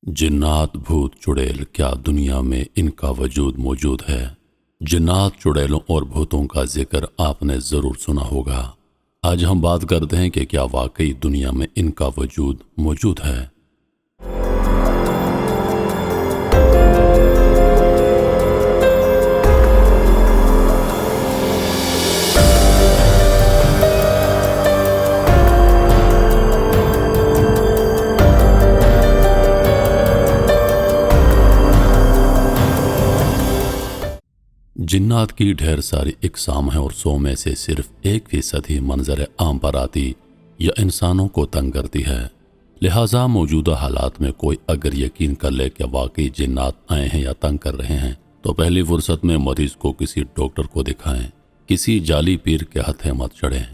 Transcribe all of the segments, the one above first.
जिन्नात भूत चुड़ैल क्या दुनिया में इनका वजूद मौजूद है। जिन्नात चुड़ैलों और भूतों का जिक्र आपने ज़रूर सुना होगा। आज हम बात करते हैं कि क्या वाकई दुनिया में इनका वजूद मौजूद है। जिन्नात की ढेर सारी इकसाम है और 100 में से सिर्फ 1% ही मंजर आम पर आती या इंसानों को तंग करती है। लिहाजा मौजूदा हालात में कोई अगर यकीन कर ले कि वाकई जिन्नात आए हैं या तंग कर रहे हैं तो पहली फुर्सत में मरीज को किसी डॉक्टर को दिखाएं, किसी जाली पीर के हथे मत चढ़ें।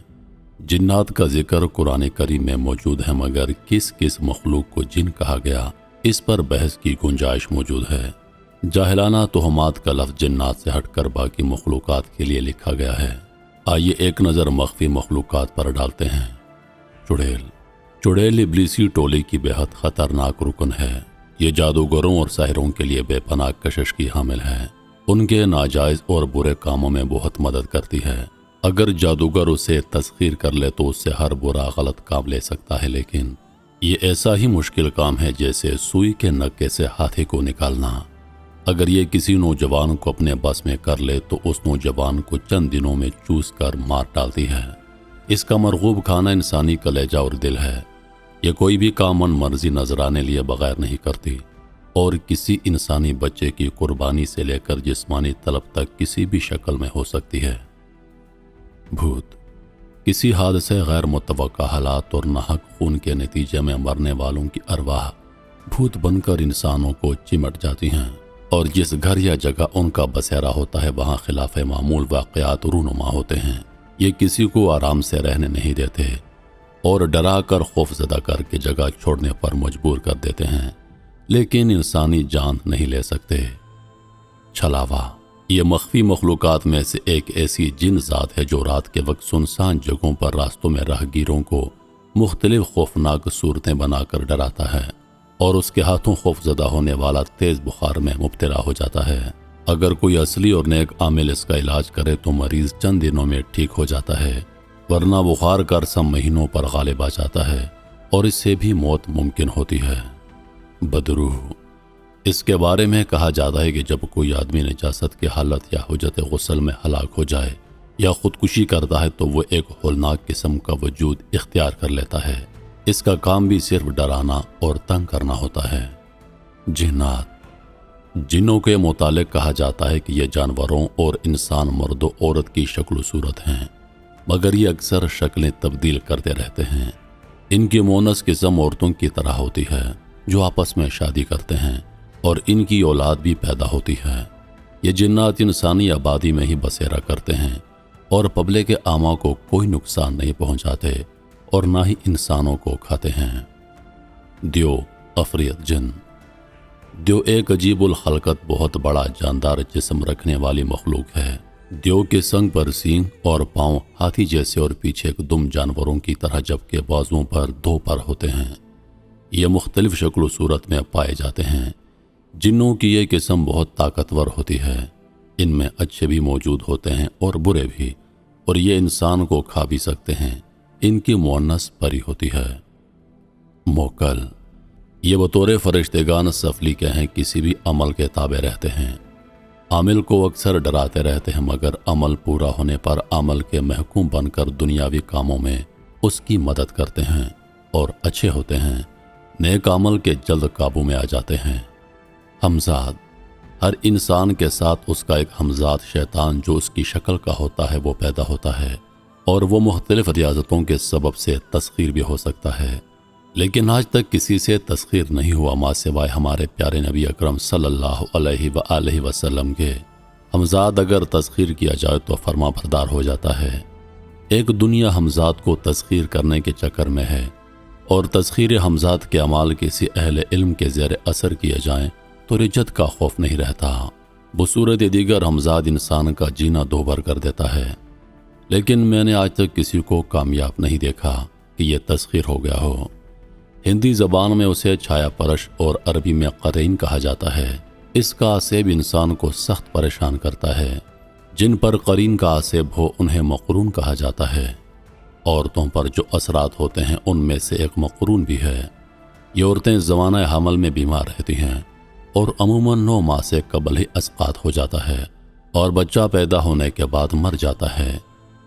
जिन्नात का जिक्र कुरान करीम में मौजूद है, मगर किस किस मखलूक को जिन कहा गया इस पर बहस की गुंजाइश मौजूद है। जाहिलाना तोहमात का लफ्ज़ जिन्नात से हटकर बाकी मखलूकात के लिए लिखा गया है। आइए एक नज़र मख्फी मखलूकात पर डालते हैं। चुड़ैल। चुड़ैल इब्लीसी टोली की बेहद ख़तरनाक रुकन है। ये जादूगरों और साहिरों के लिए बेपनाह कशिश की हामिल है। उनके नाजायज़ और बुरे कामों में बहुत मदद करती है। अगर जादूगर उसे तस्खीर कर ले तो उससे हर बुरा गलत काम ले सकता है, लेकिन ये ऐसा ही मुश्किल काम है जैसे सुई के नक्के से हाथी को निकालना। अगर ये किसी नौजवान को अपने बस में कर ले तो उस नौजवान को चंद दिनों में चूस कर मार डालती है। इसका मरगूब खाना इंसानी कलेजा और दिल है। ये कोई भी काम मन मर्जी नजराने लिए बगैर नहीं करती और किसी इंसानी बच्चे की कुर्बानी से लेकर जिस्मानी तलब तक किसी भी शक्ल में हो सकती है। भूत। किसी हादसे गैर मुतवक्का हालात और नाहक खून के नतीजे में मरने वालों की अरवाह भूत बनकर इंसानों को चिमट जाती हैं और जिस घर या जगह उनका बसेरा होता है वहाँ खिलाफ मामूल वाक़यात रूनुमा होते हैं। ये किसी को आराम से रहने नहीं देते और डरा कर खौफजदा करके जगह छोड़ने पर मजबूर कर देते हैं, लेकिन इंसानी जान नहीं ले सकते। छलावा। ये मख्फी मखलूकात में से एक ऐसी जिन ज़ात है जो रात के वक्त सुनसान जगहों पर रास्तों में राहगीरों को मुख्तलिफ खौफनाक सूरतें बनाकर डराता है और उसके हाथों खौफजदा होने वाला तेज बुखार में मुब्तला हो जाता है। अगर कोई असली और नेक आमिल इसका इलाज करे तो मरीज चंद दिनों में ठीक हो जाता है, वरना बुखार का अरसा महीनों पर गालिब आ जाता है और इससे भी मौत मुमकिन होती है। बदरूह। इसके बारे में कहा जाता है कि जब कोई आदमी नजासत की हालत या हुज्जत गुस्ल में हलाक हो जाए या खुदकुशी करता है तो वो एक होलनाक किस्म का वजूद इख्तियार कर लेता है। इसका काम भी सिर्फ डराना और तंग करना होता है। जिन्नात। जिन्नों के मुतालिक कहा जाता है कि ये जानवरों और इंसान मर्द औरत की शक्ल सूरत हैं, मगर ये अक्सर शक्लें तब्दील करते रहते हैं। इनकी मोनस किस्म औरतों की तरह होती है जो आपस में शादी करते हैं और इनकी औलाद भी पैदा होती है। ये जिन्नात इंसानी आबादी में ही बसेरा करते हैं और पब्लिक के आमा को कोई नुकसान नहीं पहुंचाते और ना ही इंसानों को खाते हैं। द्यो। अफरीत जिन। द्यो एक अजीबुल खलकत बहुत बड़ा जानदार जिस्म रखने वाली मखलूक है। द्यो के संग पर सींग और पांव हाथी जैसे और पीछे एक दुम जानवरों की तरह, जबकि बाजुओं पर 2 पर होते हैं। ये मुख्तलिफ शक्ल सूरत में पाए जाते हैं। जिन्नों की ये किस्म बहुत ताकतवर होती है। इनमें अच्छे भी मौजूद होते हैं और बुरे भी, और ये इंसान को खा भी सकते हैं। इनकी मुअन्नस परी होती है। मोकल। ये बतौर फरिश्तेगान सफली के हैं, किसी भी अमल के ताबे रहते हैं। आमिल को अक्सर डराते रहते हैं, मगर अमल पूरा होने पर अमल के महकूम बनकर दुनियावी कामों में उसकी मदद करते हैं और अच्छे होते हैं। नेक अमल के जल्द काबू में आ जाते हैं। हमजाद। हर इंसान के साथ उसका एक हमजाद शैतान जो उसकी शक्ल का होता है वो पैदा होता है और वो मुख्तलिफ रियाजतों के सबब से तस्खीर भी हो सकता है, लेकिन आज तक किसी से तस्खीर नहीं हुआ माँ सिवाय हमारे प्यारे नबी अकरम सल्लल्लाहु अलैहि वसल्लम के। हमजाद अगर तस्खीर किया जाए तो फर्मा बरदार हो जाता है। एक दुनिया हमजाद को तस्खीर करने के चक्कर में है और तस्खीर हमजाद के अमाल किसी अहले इल्म के ज़ेर असर किए जाएं तो रिजत का खौफ नहीं रहता। बसूरत दीगर हमजाद इंसान का जीना दोभर कर देता है, लेकिन मैंने आज तक किसी को कामयाब नहीं देखा कि यह तस्खीर हो गया हो। ہندی زبان میں اسے چھایا پرش اور عربی میں قرین کہا جاتا ہے۔ اس کا عصیب انسان کو سخت پریشان کرتا ہے۔ جن پر قرین کا عصیب ہو انہیں مقرون کہا جاتا ہے۔ عورتوں پر جو اثرات ہوتے ہیں ان میں سے ایک مقرون بھی ہے۔ یہ عورتیں زمانہ حمل میں بیمار رہتی ہیں اور عموماً 9 ماہ سے قبل ہی اسقاط ہو جاتا ہے اور بچہ پیدا ہونے کے بعد مر جاتا ہے۔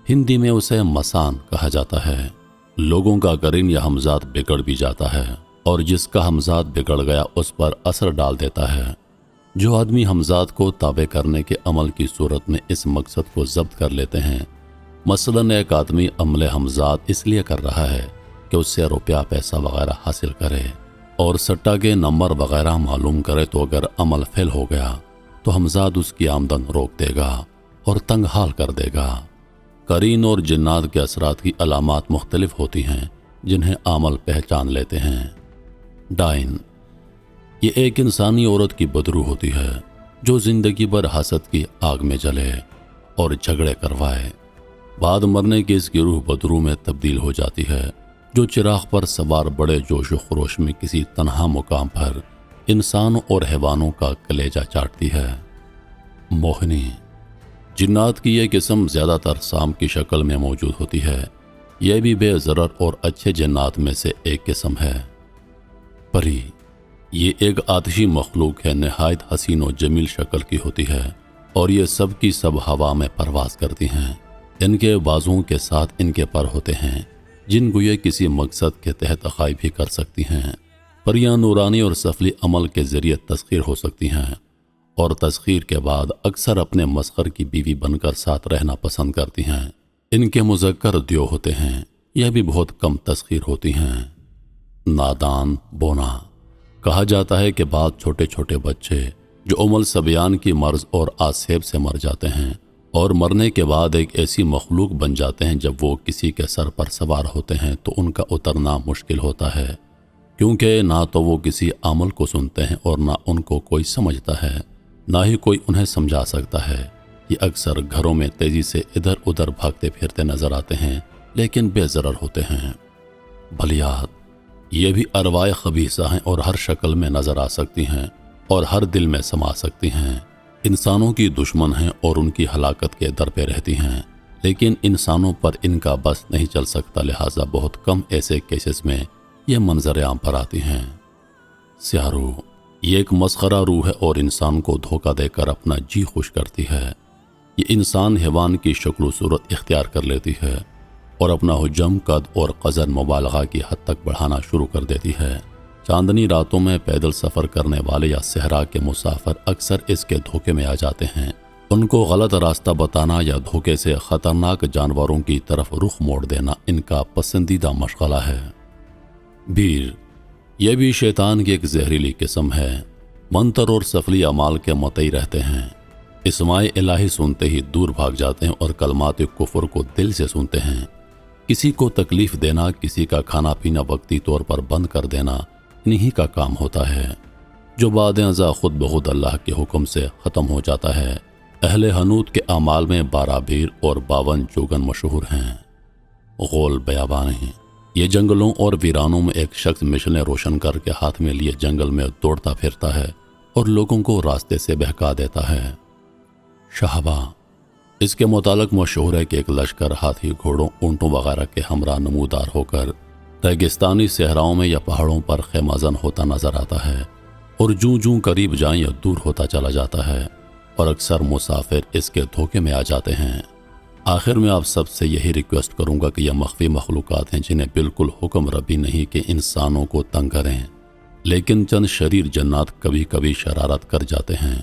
ہندی میں اسے مسان کہا جاتا ہے۔ لوگوں کا قرین یا ہمزاد بگڑ بھی جاتا ہے اور جس کا ہمزاد بگڑ گیا اس پر اثر ڈال دیتا ہے۔ جو آدمی ہمزاد کو تابع کرنے کے عمل کی صورت میں اس مقصد کو ضبط کر لیتے ہیں، مثلاً ایک آدمی عمل ہمزاد اس لیے کر رہا ہے کہ اس سے روپیہ پیسہ وغیرہ حاصل کرے اور سٹا کے نمبر وغیرہ معلوم کرے، تو اگر عمل فیل ہو گیا تو ہمزاد اس کی آمدن روک دے گا اور تنگ حال کر دے گا۔ قرین اور جنات کے اثرات کی علامات مختلف ہوتی ہیں جنہیں عامل پہچان لیتے ہیں۔ ڈائن، یہ ایک انسانی عورت کی بدرو ہوتی ہے جو زندگی بھر حسد کی آگ میں جلے اور جھگڑے کروائے۔ بعد مرنے کی اس کی روح بدرو میں تبدیل ہو جاتی ہے جو چراغ پر سوار بڑے جوش و خروش میں کسی تنہا مقام پر انسانوں اور حیوانوں کا کلیجہ چاٹتی ہے۔ موہنی، جنات کی یہ قسم زیادہ تر سام کی شکل میں موجود ہوتی ہے۔ یہ بھی بے ضرر اور اچھے جنات میں سے ایک قسم ہے۔ پری، یہ ایک آتشی مخلوق ہے، نہایت حسین و جمیل شکل کی ہوتی ہے اور یہ سب کی سب ہوا میں پرواز کرتی ہیں۔ ان کے بازوؤں کے ساتھ ان کے پر ہوتے ہیں جن کو یہ کسی مقصد کے تحت اخائی بھی کر سکتی ہیں۔ پریاں نورانی اور سفلی عمل کے ذریعے تسخیر ہو سکتی ہیں اور تسخیر کے بعد اکثر اپنے مسخر کی بیوی بن کر ساتھ رہنا پسند کرتی ہیں۔ ان کے مذکر دیو ہوتے ہیں، یہ بھی بہت کم تسخیر ہوتی ہیں۔ نادان بونا، کہا جاتا ہے کہ بعض چھوٹے چھوٹے بچے جو عمل صبیان کی مرض اور آسیب سے مر جاتے ہیں اور مرنے کے بعد ایک ایسی مخلوق بن جاتے ہیں، جب وہ کسی کے سر پر سوار ہوتے ہیں تو ان کا اترنا مشکل ہوتا ہے، کیونکہ نہ تو وہ کسی عمل کو سنتے ہیں اور نہ ان کو کوئی سمجھتا ہے، نہ ہی کوئی انہیں سمجھا سکتا ہے۔ یہ اکثر گھروں میں تیزی سے ادھر ادھر بھاگتے پھرتے نظر آتے ہیں لیکن بے ضرر ہوتے ہیں۔ بلیات، یہ بھی ارواح خبیثہ ہیں اور ہر شکل میں نظر آ سکتی ہیں اور ہر دل میں سما سکتی ہیں۔ انسانوں کی دشمن ہیں اور ان کی ہلاکت کے در پہ رہتی ہیں، لیکن انسانوں پر ان کا بس نہیں چل سکتا، لہٰذا بہت کم ایسے کیسز میں یہ منظر عام پر آتی ہیں۔ سیاہ روح، یہ ایک مسخرہ روح ہے اور انسان کو دھوکہ دے کر اپنا جی خوش کرتی ہے۔ یہ انسان حیوان کی شکل و صورت اختیار کر لیتی ہے اور اپنا حجم، قد اور قزن مبالغہ کی حد تک بڑھانا شروع کر دیتی ہے۔ چاندنی راتوں میں پیدل سفر کرنے والے یا صحرا کے مسافر اکثر اس کے دھوکے میں آ جاتے ہیں۔ ان کو غلط راستہ بتانا یا دھوکے سے خطرناک جانوروں کی طرف رخ موڑ دینا ان کا پسندیدہ مشغلہ ہے۔ بیر، یہ بھی شیطان کی ایک زہریلی قسم ہے۔ منتر اور سفلی اعمال کے متعی رہتے ہیں۔ اسماء الہی سنتے ہی دور بھاگ جاتے ہیں اور کلمات کفر کو دل سے سنتے ہیں۔ کسی کو تکلیف دینا، کسی کا کھانا پینا وقتی طور پر بند کر دینا انہی کا کام ہوتا ہے، جو بعد ازاں خود بخود اللہ کے حکم سے ختم ہو جاتا ہے۔ اہل حنوت کے اعمال میں 12 بیر اور 52 جوگن مشہور ہیں۔ غول بیابانی، یہ جنگلوں اور ویرانوں میں ایک شخص مشلیں روشن کر کے ہاتھ میں لیے جنگل میں دوڑتا پھرتا ہے اور لوگوں کو راستے سے بہکا دیتا ہے۔ شہبہ، اس کے متعلق مشہور ہے کہ ایک لشکر ہاتھی، گھوڑوں، اونٹوں وغیرہ کے ہمراہ نمودار ہو کر ریگستانی صحراؤں میں یا پہاڑوں پر خیمہ زن ہوتا نظر آتا ہے اور جوں جوں قریب جائیں یا دور ہوتا چلا جاتا ہے، اور اکثر مسافر اس کے دھوکے میں آ جاتے ہیں۔ آخر میں آپ سب سے یہی ریکویسٹ کروں گا کہ یہ مخفی مخلوقات ہیں جنہیں بالکل حکم ربی نہیں کہ انسانوں کو تنگ کریں، لیکن چند شریر جنات کبھی کبھی شرارت کر جاتے ہیں